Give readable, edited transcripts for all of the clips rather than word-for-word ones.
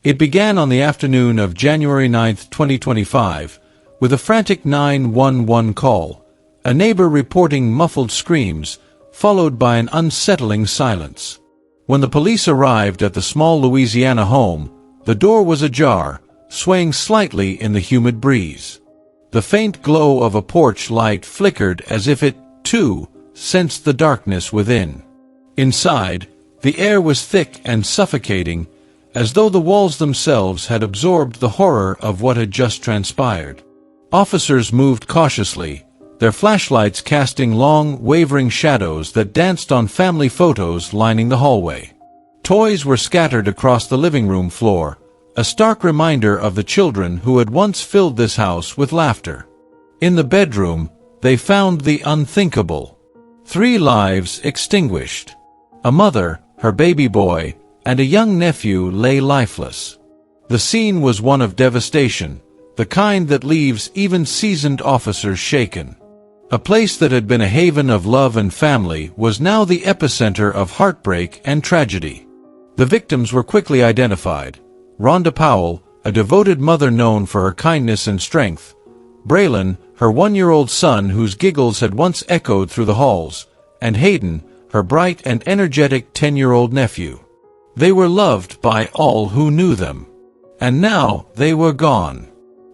It began on the afternoon of January 9, 2025, with a frantic 911 call, a neighbor reporting muffled screams, followed by an unsettling silence. When the police arrived at the small Louisiana home, the door was ajar, swaying slightly in the humid breeze. The faint glow of a porch light flickered as if it, too, sensed the darkness within. Inside, the air was thick and suffocating, as though the walls themselves had absorbed the horror of what had just transpired. Officers moved cautiously, their flashlights casting long, wavering shadows that danced on family photos lining the hallway. Toys were scattered across the living room floor, a stark reminder of the children who had once filled this house with laughter. In the bedroom, they found the unthinkable. 3 lives extinguished. A mother, her baby boy, and a young nephew lay lifeless. The scene was one of devastation, the kind that leaves even seasoned officers shaken. A place that had been a haven of love and family was now the epicenter of heartbreak and tragedy. The victims were quickly identified. Rhonda Powell, a devoted mother known for her kindness and strength. Braylon, her 1-year-old son whose giggles had once echoed through the halls. And Hayden, her bright and energetic 10-year-old nephew. They were loved by all who knew them. And now they were gone.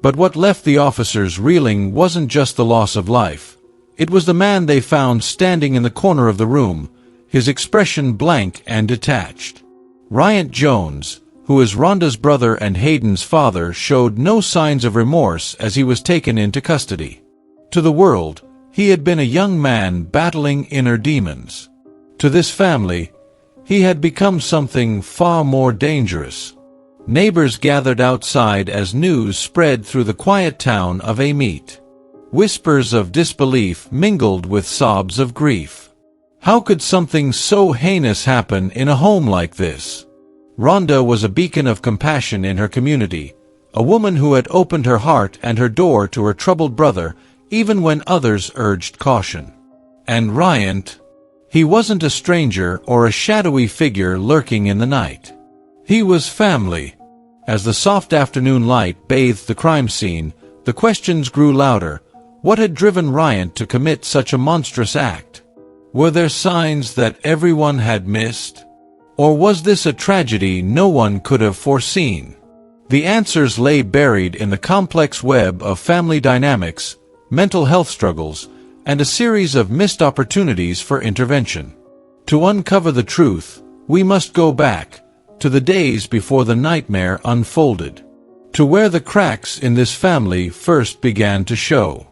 But what left the officers reeling wasn't just the loss of life. It was the man they found standing in the corner of the room, his expression blank and detached. Ryant Jones, who is Rhonda's brother and Hayden's father, showed no signs of remorse as he was taken into custody. To the world, he had been a young man battling inner demons. To this family, he had become something far more dangerous. Neighbors gathered outside as news spread through the quiet town of Amite. Whispers of disbelief mingled with sobs of grief. How could something so heinous happen in a home like this? Rhonda was a beacon of compassion in her community, a woman who had opened her heart and her door to her troubled brother even when others urged caution. And Ryant? He wasn't a stranger or a shadowy figure lurking in the night. He was family. As the soft afternoon light bathed the crime scene, the questions grew louder. What had driven Ryant to commit such a monstrous act? Were there signs that everyone had missed? Or was this a tragedy no one could have foreseen? The answers lay buried in the complex web of family dynamics, mental health struggles, and a series of missed opportunities for intervention. To uncover the truth, we must go back to the days before the nightmare unfolded, to where the cracks in this family first began to show.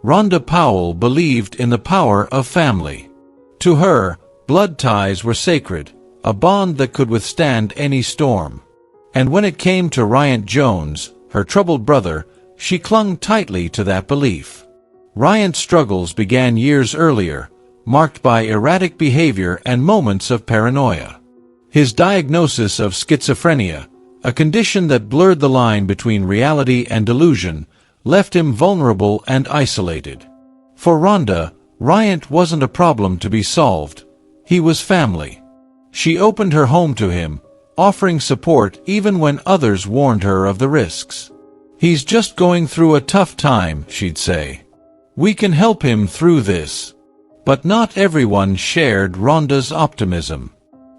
Rhonda Powell believed in the power of family. To her, blood ties were sacred, a bond that could withstand any storm. And when it came to Ryant Jones, her troubled brother, she clung tightly to that belief. Ryant's struggles began years earlier, marked by erratic behavior and moments of paranoia. His diagnosis of schizophrenia, a condition that blurred the line between reality and delusion, left him vulnerable and isolated. For Rhonda, Ryant wasn't a problem to be solved. He was family. She opened her home to him, offering support even when others warned her of the risks. "He's just going through a tough time," she'd say. "We can help him through this." But not everyone shared Rhonda's optimism.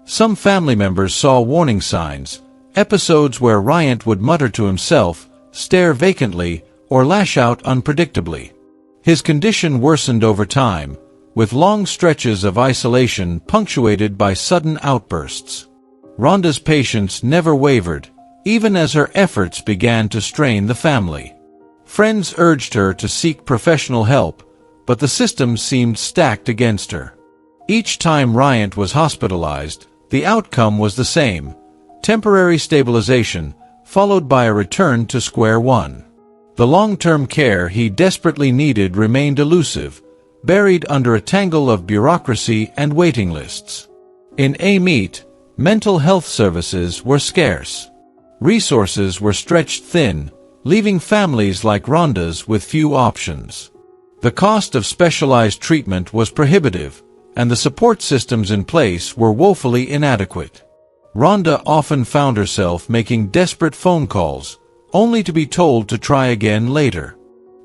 Some family members saw warning signs, episodes where Ryant would mutter to himself, stare vacantly, or lash out unpredictably. His condition worsened over time, with long stretches of isolation punctuated by sudden outbursts. Rhonda's patience never wavered, even as her efforts began to strain the family. Friends urged her to seek professional help, but the system seemed stacked against her. Each time Ryant was hospitalized, the outcome was the same: temporary stabilization, followed by a return to square one. The long-term care he desperately needed remained elusive, buried under a tangle of bureaucracy and waiting lists. In Amite, mental health services were scarce. Resources were stretched thin, leaving families like Rhonda's with few options. The cost of specialized treatment was prohibitive, and the support systems in place were woefully inadequate. Rhonda often found herself making desperate phone calls, only to be told to try again later.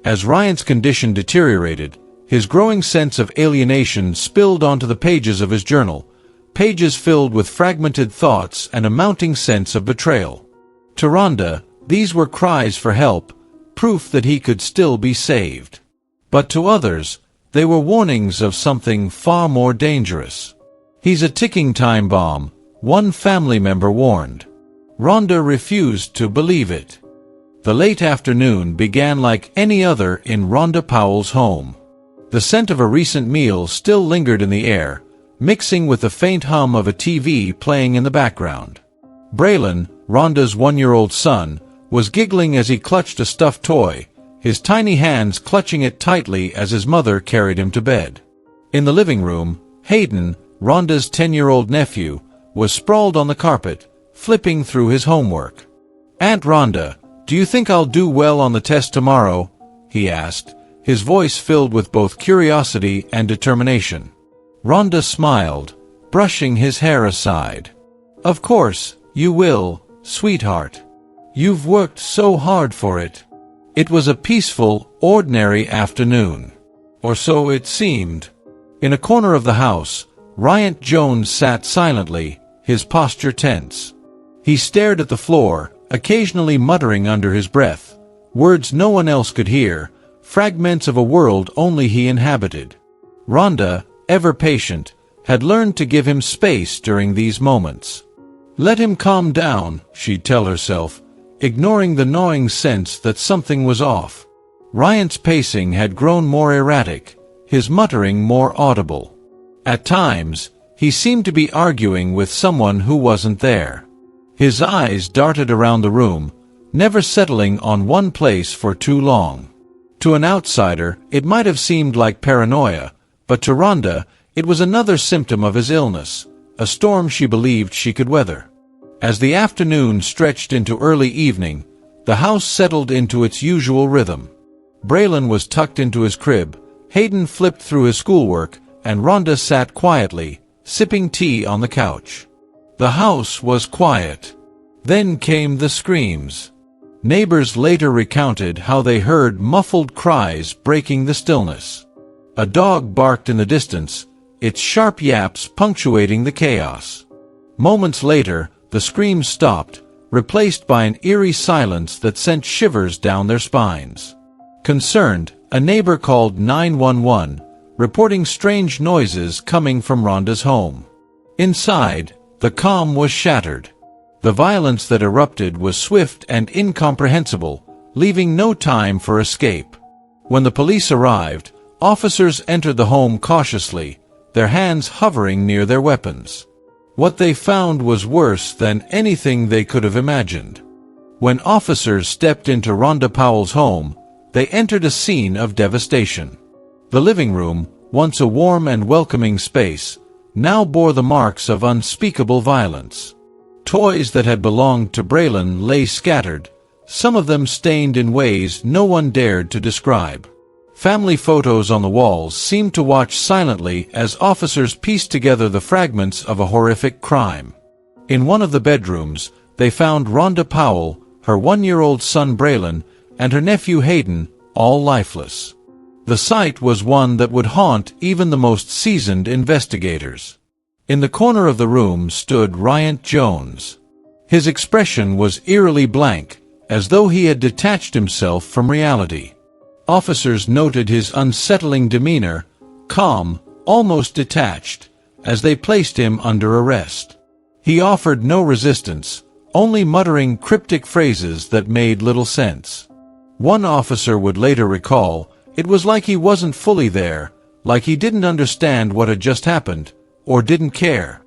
As Ryan's condition deteriorated, his growing sense of alienation spilled onto the pages of his journal, pages filled with fragmented thoughts and a mounting sense of betrayal. To Rhonda, these were cries for help, proof that he could still be saved. But to others, they were warnings of something far more dangerous. "He's a ticking time bomb," one family member warned. Rhonda refused to believe it. The late afternoon began like any other in Rhonda Powell's home. The scent of a recent meal still lingered in the air, mixing with the faint hum of a TV playing in the background. Braylon, Rhonda's 1-year-old son, was giggling as he clutched a stuffed toy, his tiny hands clutching it tightly as his mother carried him to bed. In the living room, Hayden, Rhonda's 10-year-old nephew, was sprawled on the carpet, flipping through his homework. "Aunt Rhonda, do you think I'll do well on the test tomorrow?" he asked, his voice filled with both curiosity and determination. Rhonda smiled, brushing his hair aside. "Of course, you will, sweetheart. You've worked so hard for it." It was a peaceful, ordinary afternoon. Or so it seemed. In a corner of the house, Ryan Jones sat silently, his posture tense. He stared at the floor, occasionally muttering under his breath, words no one else could hear, fragments of a world only he inhabited. Rhonda, ever patient, had learned to give him space during these moments. Let him calm down, she'd tell herself, ignoring the gnawing sense that something was off. Ryan's pacing had grown more erratic, his muttering more audible. At times, he seemed to be arguing with someone who wasn't there. His eyes darted around the room, never settling on one place for too long. To an outsider, it might have seemed like paranoia, but to Rhonda, it was another symptom of his illness, a storm she believed she could weather. As the afternoon stretched into early evening, the house settled into its usual rhythm. Braylon was tucked into his crib, Hayden flipped through his schoolwork, and Rhonda sat quietly, sipping tea on the couch. The house was quiet. Then came the screams. Neighbors later recounted how they heard muffled cries breaking the stillness. A dog barked in the distance, its sharp yaps punctuating the chaos. Moments later, the screams stopped, replaced by an eerie silence that sent shivers down their spines. Concerned, a neighbor called 911, reporting strange noises coming from Rhonda's home. Inside, the calm was shattered. The violence that erupted was swift and incomprehensible, leaving no time for escape. When the police arrived, officers entered the home cautiously, their hands hovering near their weapons. What they found was worse than anything they could have imagined. When officers stepped into Rhonda Powell's home, they entered a scene of devastation. The living room, once a warm and welcoming space, now bore the marks of unspeakable violence. Toys that had belonged to Braylon lay scattered, some of them stained in ways no one dared to describe. Family photos on the walls seemed to watch silently as officers pieced together the fragments of a horrific crime. In one of the bedrooms, they found Rhonda Powell, her 1-year-old son Braylon, and her nephew Hayden, all lifeless. The sight was one that would haunt even the most seasoned investigators. In the corner of the room stood Ryan Jones. His expression was eerily blank, as though he had detached himself from reality. Officers noted his unsettling demeanor, calm, almost detached, as they placed him under arrest. He offered no resistance, only muttering cryptic phrases that made little sense. One officer would later recall, it was like he wasn't fully there, like he didn't understand what had just happened, or didn't care.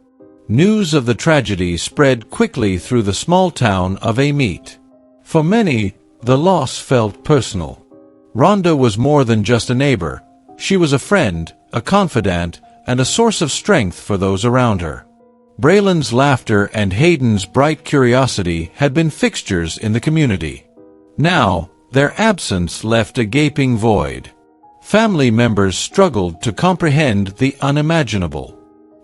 News of the tragedy spread quickly through the small town of Amite. For many, the loss felt personal. Rhonda was more than just a neighbor. She was a friend, a confidant, and a source of strength for those around her. Braylon's laughter and Hayden's bright curiosity had been fixtures in the community. Now, their absence left a gaping void. Family members struggled to comprehend the unimaginable.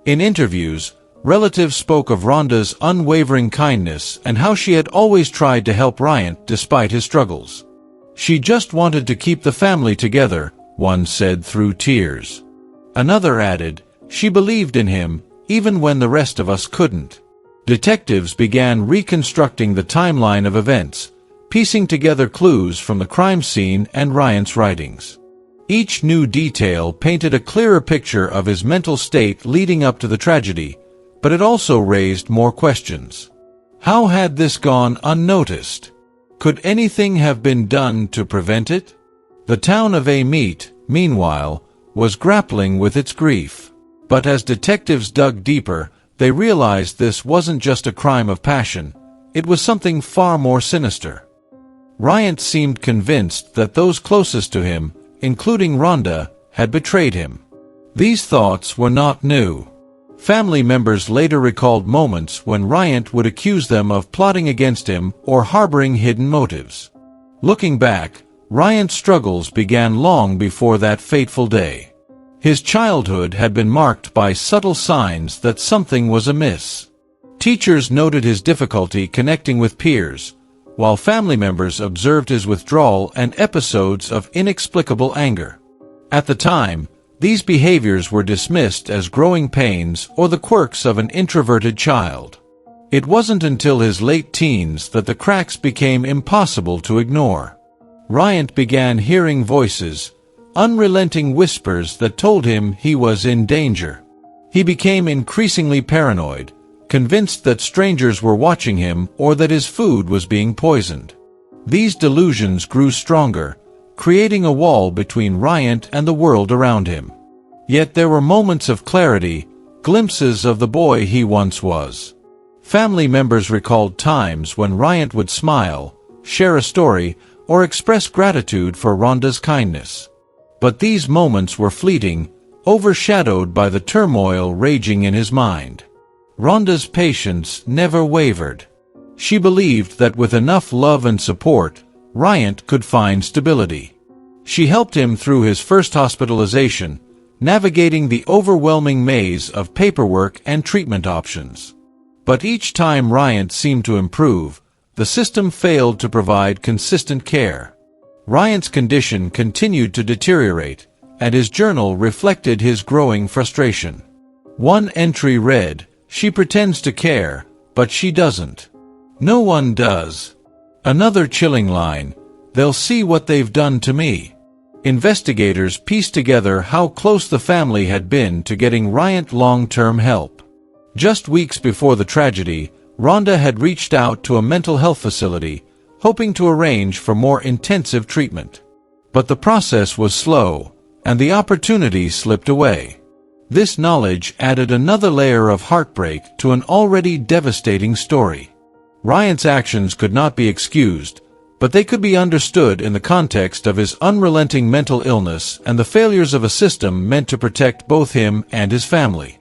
In interviews, Relatives spoke of Rhonda's unwavering kindness and how she had always tried to help Ryan despite his struggles. "She just wanted to keep the family together," one said through tears. Another added, "She believed in him, even when the rest of us couldn't." Detectives began reconstructing the timeline of events, piecing together clues from the crime scene and Ryan's writings. Each new detail painted a clearer picture of his mental state leading up to the tragedy, but it also raised more questions. How had this gone unnoticed? Could anything have been done to prevent it? The town of Ameet, meanwhile, was grappling with its grief. But as detectives dug deeper, they realized this wasn't just a crime of passion, it was something far more sinister. Ryan seemed convinced that those closest to him, including Rhonda, had betrayed him. These thoughts were not new. Family members later recalled moments when Ryan would accuse them of plotting against him or harboring hidden motives. Looking back, Ryan's struggles began long before that fateful day. His childhood had been marked by subtle signs that something was amiss. Teachers noted his difficulty connecting with peers, while family members observed his withdrawal and episodes of inexplicable anger. At the time, these behaviors were dismissed as growing pains or the quirks of an introverted child. It wasn't until his late teens that the cracks became impossible to ignore. Ryan began hearing voices, unrelenting whispers that told him he was in danger. He became increasingly paranoid, convinced that strangers were watching him or that his food was being poisoned. These delusions grew stronger, creating a wall between Ryan and the world around him. Yet there were moments of clarity, glimpses of the boy he once was. Family members recalled times when Ryan would smile, share a story, or express gratitude for Rhonda's kindness. But these moments were fleeting, overshadowed by the turmoil raging in his mind. Rhonda's patience never wavered. She believed that with enough love and support, Ryan could find stability. She helped him through his first hospitalization, navigating the overwhelming maze of paperwork and treatment options. But each time Ryan seemed to improve, the system failed to provide consistent care. Ryan's condition continued to deteriorate, and his journal reflected his growing frustration. One entry read, "She pretends to care, but she doesn't. No one does." Another chilling line, "They'll see what they've done to me." Investigators pieced together how close the family had been to getting Ryan long-term help. Just weeks before the tragedy, Rhonda had reached out to a mental health facility, hoping to arrange for more intensive treatment. But the process was slow, and the opportunity slipped away. This knowledge added another layer of heartbreak to an already devastating story. Ryan's actions could not be excused, but they could be understood in the context of his unrelenting mental illness and the failures of a system meant to protect both him and his family.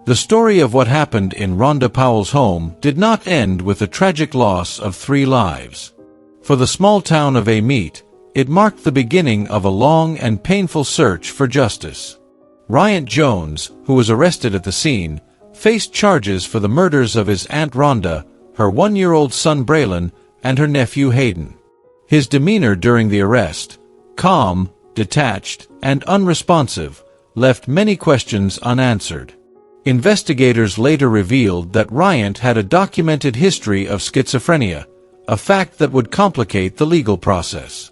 The story of what happened in Rhonda Powell's home did not end with the tragic loss of 3 lives. For the small town of Ameet, it marked the beginning of a long and painful search for justice. Ryan Jones, who was arrested at the scene, faced charges for the murders of his Aunt Rhonda, her 1-year-old son Braylon, and her nephew Hayden. His demeanor during the arrest, calm, detached, and unresponsive, left many questions unanswered. Investigators later revealed that Ryan had a documented history of schizophrenia, a fact that would complicate the legal process.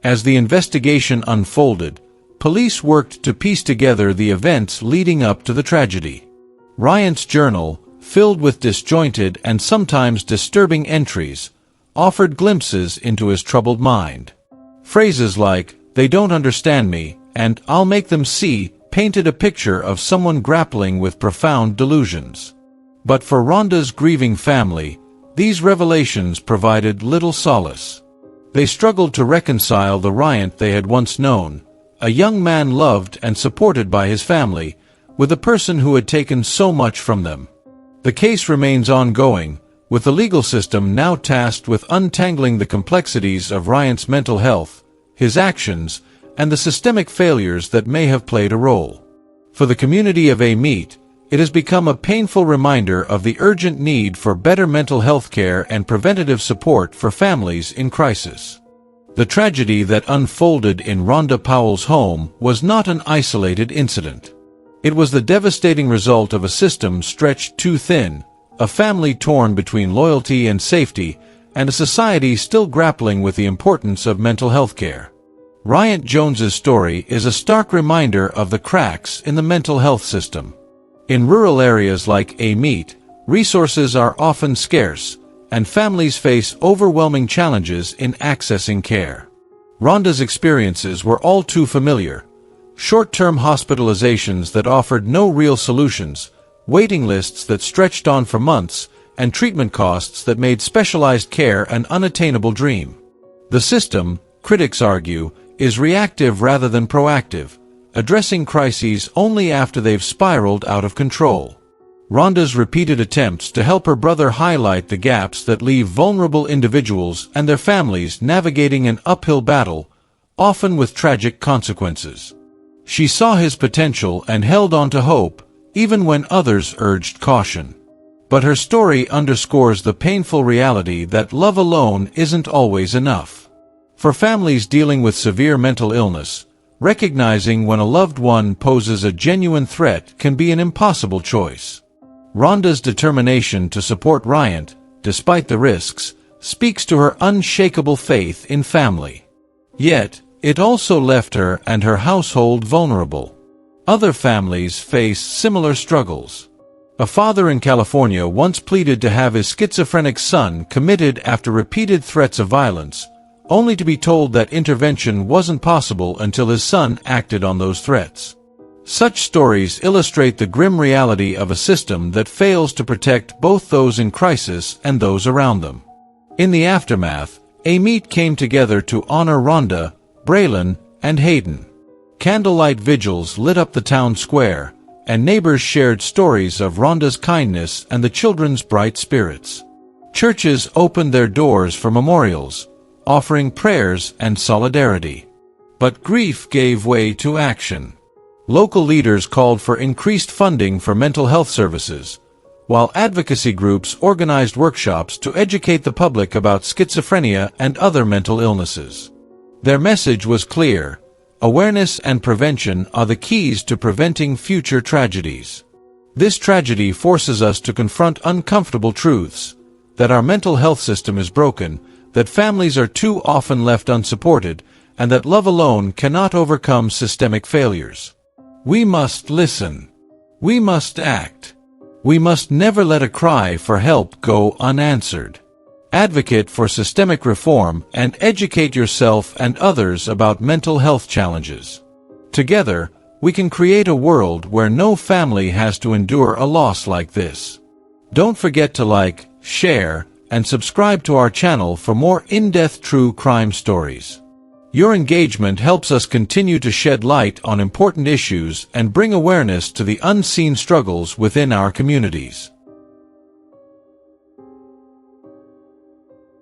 As the investigation unfolded, police worked to piece together the events leading up to the tragedy. Ryan's journal, filled with disjointed and sometimes disturbing entries, offered glimpses into his troubled mind. Phrases like, "They don't understand me," and "I'll make them see," painted a picture of someone grappling with profound delusions. But for Rhonda's grieving family, these revelations provided little solace. They struggled to reconcile the Ryan they had once known, a young man loved and supported by his family, with a person who had taken so much from them. The case remains ongoing, with the legal system now tasked with untangling the complexities of Ryan's mental health, his actions, and the systemic failures that may have played a role. For the community of Ameet, it has become a painful reminder of the urgent need for better mental health care and preventative support for families in crisis. The tragedy that unfolded in Rhonda Powell's home was not an isolated incident. It was the devastating result of a system stretched too thin, a family torn between loyalty and safety, and a society still grappling with the importance of mental health care. Ryant Jones's story is a stark reminder of the cracks in the mental health system. In rural areas like Ameet, resources are often scarce, and families face overwhelming challenges in accessing care. Rhonda's experiences were all too familiar. Short-term hospitalizations that offered no real solutions, waiting lists that stretched on for months, and treatment costs that made specialized care an unattainable dream. The system, critics argue, is reactive rather than proactive, addressing crises only after they've spiraled out of control. Rhonda's repeated attempts to help her brother highlight the gaps that leave vulnerable individuals and their families navigating an uphill battle, often with tragic consequences. She saw his potential and held on to hope, even when others urged caution. But her story underscores the painful reality that love alone isn't always enough. For families dealing with severe mental illness, recognizing when a loved one poses a genuine threat can be an impossible choice. Rhonda's determination to support Ryant, despite the risks, speaks to her unshakable faith in family. Yet, it also left her and her household vulnerable. Other families face similar struggles. A father in California once pleaded to have his schizophrenic son committed after repeated threats of violence, only to be told that intervention wasn't possible until his son acted on those threats. Such stories illustrate the grim reality of a system that fails to protect both those in crisis and those around them. In the aftermath, Ameet came together to honor Rhonda, Braylon, and Hayden. Candlelight vigils lit up the town square, and neighbors shared stories of Rhonda's kindness and the children's bright spirits. Churches opened their doors for memorials, offering prayers and solidarity. But grief gave way to action. Local leaders called for increased funding for mental health services, while advocacy groups organized workshops to educate the public about schizophrenia and other mental illnesses. Their message was clear: awareness and prevention are the keys to preventing future tragedies. This tragedy forces us to confront uncomfortable truths: that our mental health system is broken, that families are too often left unsupported, and that love alone cannot overcome systemic failures. We must listen. We must act. We must never let a cry for help go unanswered. Advocate for systemic reform and educate yourself and others about mental health challenges. Together, we can create a world where no family has to endure a loss like this. Don't forget to like, share, and subscribe to our channel for more in-depth true crime stories. Your engagement helps us continue to shed light on important issues and bring awareness to the unseen struggles within our communities.